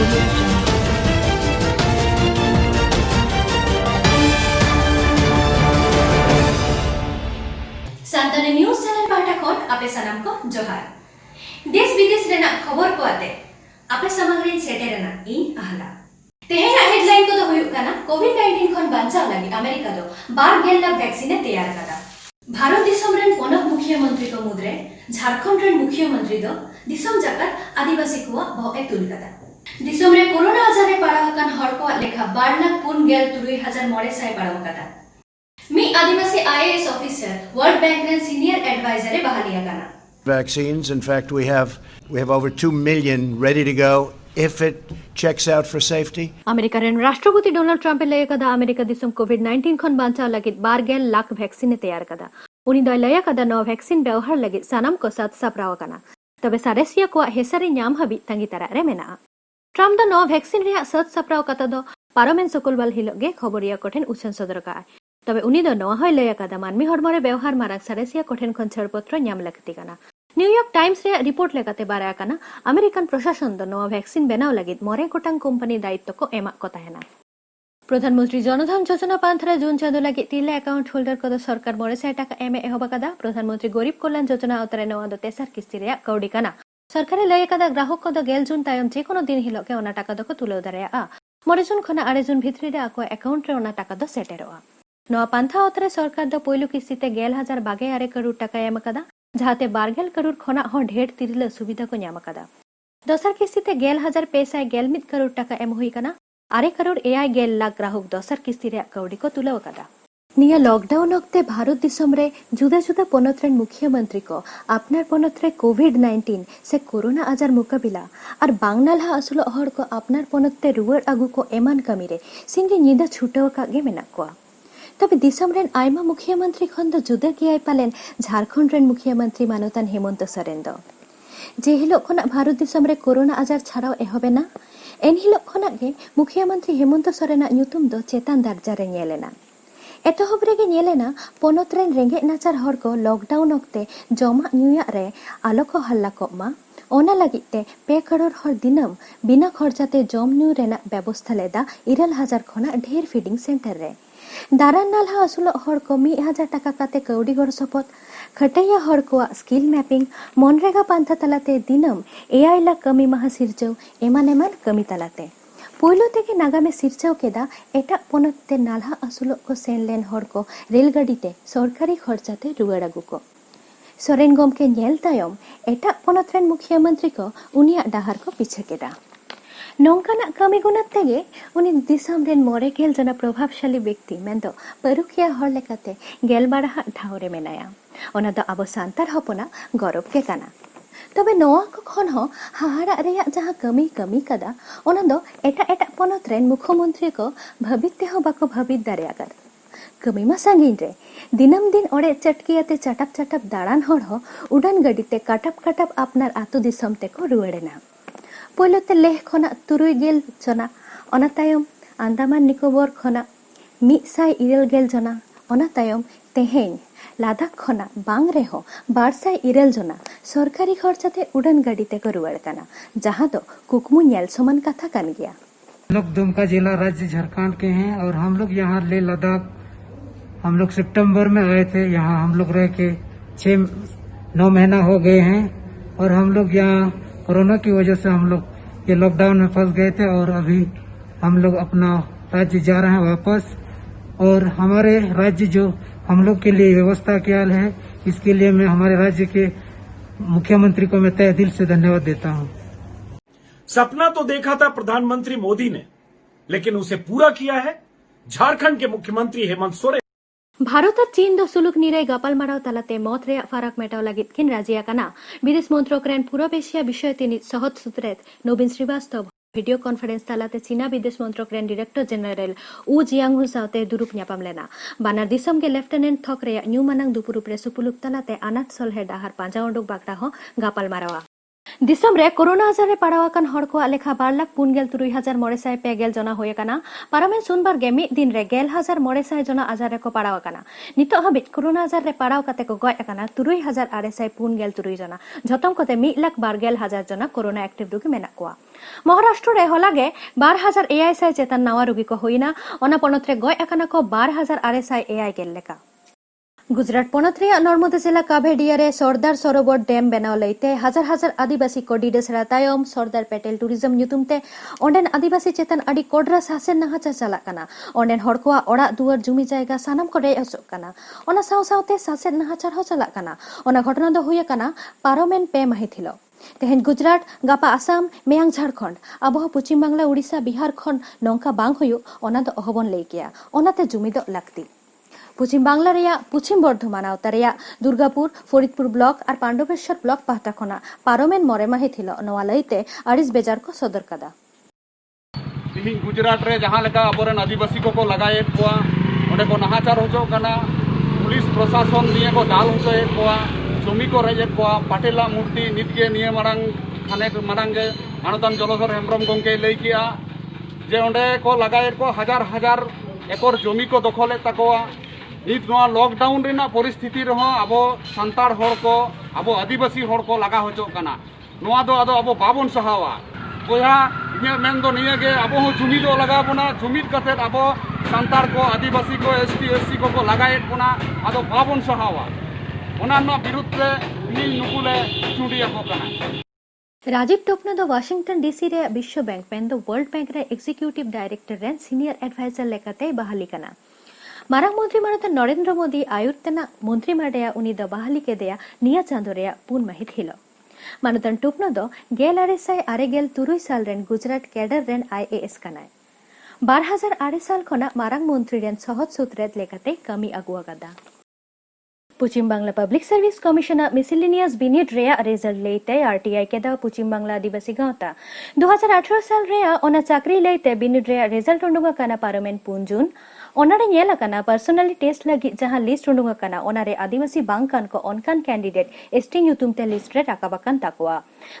Audio Jungle. संताने news channel पाटा खन आपे सनम को जोहार देश विदेश रेना खबर को आते आपे समग्री सेटेरना इन आहला तेहेना हेडलाइन को दो हुयुक काना कोविड-19 खन बांचाव लागि अमेरिका दो 12 लाख वैक्सीन तैयार कदा भारत दिसम रेन पोनक मुख्यमंत्री को मुद्रे झारखंड रेन मुख्यमंत्री दो दिसम जाकर आदिवासी को बहु तुल कदा दिसम रे कोरोना आजारे पारावकान हर को लेखा 12 लाख पुन गेल 3900 पाराव कदा मी आदिवासी IAS ऑफिसर वर्ल्ड बैंक रेन सीनियर एडवाइजर बहालिया गाना vaccines. In fact, we have over 2 million ready to go if it checks out for safety. America rain राष्ट्रपति डोनाल्ड ट्रम्प लय कदा अमेरिका दिसम कोविड-19 खन बांचाव लगित 12 लाख वैक्सीन तैयार कदा उनी द लय कदा नो वैक्सीन व्यवहार लगित सानम को साथ साप्राव कना तबे सारेसिया को हेसरी न्याम हबी तंगी तरा रे मेना ट्रम्प द नो वैक्सीन रे साथ साप्राव कता दो पार्लियामेंट सकलवाल हिलोगे खबरिया कोठेन उछन सदर का तबे उनी द नो होय लय कदा मानमी हरमरे व्यवहार मारक सारेसिया कोठेन खन छड़पत्र न्याम लगती कना न्यूयॉर्क टाइम्स रे रिपोर्ट लेकाते बारा कना अमेरिकन प्रशासन द नो वैक्सीन बनाव लगित मोरे कोटांग कंपनी दायित्व को एमा कता हेना प्रधानमंत्री जनधन योजना पांथरा जून चांदो लगी तिले अकाउंट होल्डर को सरकार 900 टाका एम एहबा कदा प्रधानमंत्री गरीब कल्याण योजना अवतरे नवा दो तेसर किस्ती रे कौडी कना सरकार लय कदा ग्राहक को द गेल जून तायम जे कोनो दिन हिलो के ओना टाका दो को तुले दारे आ मोरे जून खना आरे जून भितरी रे आको अकाउंट रे ओना टाका दो सेटेरोआ नवा पांथा अवतरे सरकार द पहिलो किस्तीते 11,022 करोड़ टाका एम कदा जहाते 12 करोड़ खना हो ढेर तिरले सुविधा को न्याम कदा दोसर किस्तीते 11,000 करोड़ टाका एम हुई कना 8 करोड़ 8 लाख ग्राहक दोसर किस्ती रे कौडी को तुलाव कदा निया लॉकडाउन वक्ते भारत दिसम रे जुदा जुदा पनतरेन मुख्यमंत्री को आपनार पनतरे कोविड-19 से कोरोना आजार मुकाबिला और बांगनालहा असुल हर को आपनार पनतते रुवर आगु को एमान कमी रे सिंगे निदा छुटाव का गे मेना को तबे दिसम रेन आयमा मुख्यमंत्री खन दो जुदा गियाय पालेन झारखंड रेन मुख्यमंत्री मानतान हेमंत सोरेन दो जे हिलो खना भारत दिसम रे कोरोना आजार छाड़ाव एहबेना एन हिलो खना गे मुख्यमंत्री हेमंत सोरेना ᱧᱩᱛᱩᱢ दो चेतान दर्जा रे ñेलेना एतहब रे गे ñेलेना पोनत रेन रेंगे नाचार हर को लॉकडाउन वक्ते जमा ᱧᱩᱭᱟ रे आलो को हल्ला को मा ओना लगिते 2 करोड़ हर दिनम बिना खर्चाते जम ᱧᱩ रेना व्यवस्था लेदा 9,000 खना ढेर फीडिंग सेंटर रे दारान नालहा असुल हर को 1,000 टाका काते कौडी गड़ सपत खटैया हर को स्किल मैपिंग मनरेगा पांथा तलाते दिनम 8 लाख कमी महा सिरचौ एमान एमान कमी तलाते पोइलो तेगे नागामे सिरचौ केदा एटा पोनते नालहा असुल को सेनलेन हर को रेलगाड़ीते सरकारी खर्चाते रुवाड़ आगु को सोरेन गमके नेल तायम एटा पोनतरेन मुख्यमंत्री को उनिया डाहार को पीछे केदा नौकाना कमी गुणत तेगे उनी दिसम रेन मोरे गेल जना प्रभावशाली व्यक्ति मेंदो परुखिया हर लेकाते गेलबाड़ा ढावरे मेनाया ओना दो आबो सांतार हपना गौरव के काना तबे नोआ को खन हो हाहारा रेया जहां कमी कदा ओना दो एटा एटा पनत रेन मुख्यमंत्री को भविते हो बाको भवित दारेयागर कमी मा सांगिन रे दिनम दिन ओडे चटकियाते चटप दाड़ान हर हो उड़ान गडीते कटप आपनार आतु दिसम ते को रुवाड़ेना पोलोते लेह खना 3 जना ओना तायम अंडमान निकोबर खना 109 जना ओना तायम तेहेन लादाख खना बांग रे हो 209 जना सरकारी खर्चाते उड़ान गाड़ीते को रुवाड़ कना जहां तो कुकमु नेल समान कथा कान गया लोग दुमका जिला राज्य झारखंड के हैं और हम लोग यहाँ ले लद्दाख हम लोग सितंबर में आए थे। यहाँ हम लोग रह के 6-9 महीना हो गए हैं और हम लोग यहाँ कोरोना की वजह से हम लोग ये लॉकडाउन में फंस गए थे और अभी हम लोग अपना राज्य जा रहे हैं वापस और हमारे राज्य जो हम लोग के लिए व्यवस्था किया है इसके लिए मैं हमारे राज्य के मुख्यमंत्री को मैं तहे दिल से धन्यवाद देता हूँ। सपना तो देखा था प्रधानमंत्री मोदी ने लेकिन उसे पूरा किया है झारखंड के मुख्यमंत्री हेमंत सोरेन। भारत और चीन दो सुलुक निरे गपाल माराव तलाते मौत रे फाराक मेटाव लगित किन राजिया कना विदेश मंत्रक रेन पूर्व एशिया विषय तिनी सहत सूत्रेत नवीन श्रीवास्तव वीडियो कॉन्फ्रेंस तलाते चीना विदेश मंत्रक रेन डायरेक्टर जनरल उ जियांगहु सावते दुरुप न्यापाम लेना बानार दिसम के लेफ्टिनेंट थक रे न्यू मानंग दुपुरुप रे सुपुलुक तलाते अनाथ सलहे डाहार पांजा उडुक बागड़ा हो गपाल मारावा। दिसम रे कोरोना आजार रे पड़ावाकान हड़ को लेखा 2,47,960 जना होय काना पारामेन सुनबार गे मिद दिन रे 11,900 जना आजार रे को पड़ाव काना नितो हबित कोरोना आजार रे पड़ाव काते को गय काना 3,943 जना झतम कोते 1,12,000 जना कोरोना एक्टिव रुगी मेना कोआ महाराष्ट्र रे होलागे 12,800 चेतन नवा रुगी को होइना ओना पनत रे गय काना को 12,800 गेल लेका गुजरात पनत रे नर्मदा जिला काभेडिया रे सरदार सरोवर डैम बनाव लईते हजार हजार आदिवासी को डिडेसरा तायम सरदार पटेल टूरिज्म न्युतुमते ओंडेन आदिवासी चेतन अडी कोडरा सासेन नाहाचा चला काना ओंडेन हड़कोआ ओड़ा दुआर जुमी जायगा सानाम को रे असो काना ओना साव सावते सासेन नाहाचार हो चला काना ओना घटना दो हुय काना पारोमेन पे माहिथिलो तेहेन गुजरात गापा आसाम मेयांग झारखंड आबो पश्चिम बांग्ला उड़ीसा बिहार खन नौका बांग हुयु ओना दो अहबन लई गया ओनाते जुमी दो लागती पश्चिम बांग्ला रेया पश्चिम बर्धमान आवता रेया दुर्गापुर फरीदपुर ब्लॉक और पांडवेश्वर ब्लॉक पाहटा खना पारोमेन मरे माही थिलो नवा लईते अड़िस बेजार को सदर कदा तिहिं गुजरात रे जहां लेका अबोरेन आदिवासी को लगाए कोआ ओंडे को नाहाचार होचो कना पुलिस प्रशासन निये को दाल होचो कोआ जमी को रेजे कोआ पाटेला मूर्ति नितगे निये मारांग खाने मारांगे मानतान जलधर हेम्ब्रम गंगे लई किया जे ओंडे को लगाए को हजार हजार एकर जमी को दखले ताकोआ नित नवा लॉकडाउन रेना परिस्थिति रहो आबो संतार हड़ को आबो आदिवासी हड़ को लगा होचो कना नवा दो आदो आबो बाबन सहावा बोया इने मेन दो निये गे आबो हो जुमी दो लगा बना जुमित कते आबो संतार को आदिवासी को एसटी एससी को लगाए बना आदो बाबन सहावा ओना न विरुद्ध रे नि नुकुले चुडिया को कना राजीव टोपनो दो वाशिंगटन डीसी रे विश्व बैंक पेन दो वर्ल्ड बैंक रे एग्जीक्यूटिव डायरेक्टर रेन सीनियर एडवाइजर लेकाते बहाली कना मारांग मंत्री मानते नरेंद्र मोदी आयुर्तना मंत्री माडेया उनी द बहाली के देया निया चांदोरेया पुन महित हिलो मानतन टोपनो दो 1993 साल रेन गुजरात कैडर रेन आईएएस कनाय 2008 साल खना मारांग मंत्री रेन सहज सूत्रेत लेकाते कमी अगुआ गदा पश्चिम बांग्ला पब्लिक सर्विस कमिशनर मिसिलिनियस बिनिट रेया रिजल्ट लेते आरटीआई के दा पश्चिम बांग्ला आदिवासी गांवता 2018 साल रेया ओना चाकरी लेते बिनिट रेया रिजल्ट उंडुगा काना पार्लियामेंट 5 जून ओनारे नेला काना पर्सनली टेस्ट लगी जहां लिस्ट उंडुगा काना ओनारे आदिवासी बांगकान को ऑनकान कैंडिडेट एसटी न्यूतुमते लिस्ट रे राकाबाकान ताकोआ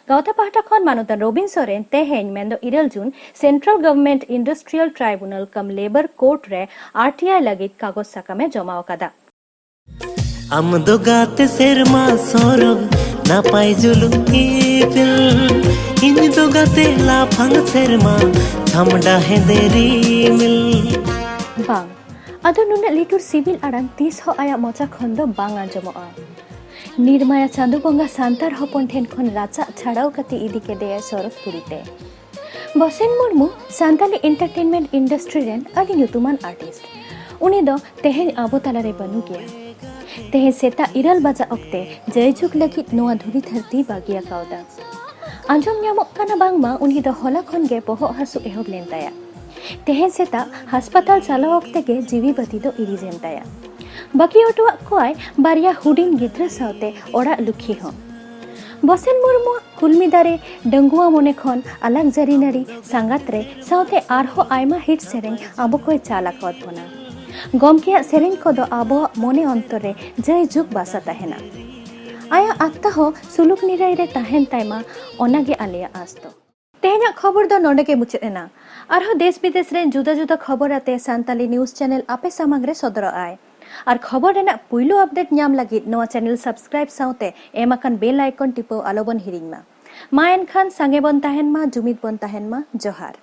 गावता पाहटा खन मानोतन रोबिन सोरेन तेहेन मेंदो 2 जून सेंट्रल गवर्नमेंट इंडस्ट्रियल ट्राइब्यूनल कम लेबर कोर्ट रे आरटीआई लगी कागज साकामे जमा कदा आमदो गाते सेरमा सोरब ना पाई जुलु इन दो गाते लाफांग सेरमा थमडा है देरी मिल बांग अदो नुना लिटुर सिविल आड़ान 30 हो आया मोचा खंदो बांग आंजमोआ निर्माया चांदू बंगा सांतार हपन ठेन खन राचा छाड़ाव कति इदी के देया सरफ पुरीते बसेन Murmu Santali entertainment industry rain अडी न्यूतुमान आर्टिस्ट उनी दो तेहेन आबो तालारे बनु गया तेहेन सेता इरल बाजा ओक्ते जयजुग लगी नोआ धुरी धरती बागिया कावदा आंजम न्यामोक काना बांगमा उनी दो होला खन गे बहो हासु एहोब लेनताया तेहेन सेता अस्पताल चालाव ओक्ते गे जीवी बती दो इरी जेनताया बाकी ओटुआ कोय बारिया हुडिन गिद्रा सावते ओड़ा लुखी हो बसेन मुर्मु कुलमिदारे डंगुआ मोने खन अलग जरी नारी सांगात्रे सावते आरहो आयमा हिट सेरेंग आबो कोय चाला कद बना गमकिया सेरेंग को दो आबो मोने अंतरे जय जुग बासा तहेना आया आत्ता हो सुलुक निराई रे तहेन ताइमा ओनागे आलिया आस्तो तेहना खबर दो नोंडे के मुचेना आरहो देश विदेश रे जुदा जुदा खबर आते सांताली न्यूज चैनल आपे सामग्रे सदर आय और खबर रेना पुइलो अपडेट न्याम लगी नवा चैनल सब्सक्राइब साउते एमाकन बेल आइकन टिपो आलोबन हिरिंगमा मा एनखान सांगे बन ताहेन मा जुमित बन ताहेन मा जोहार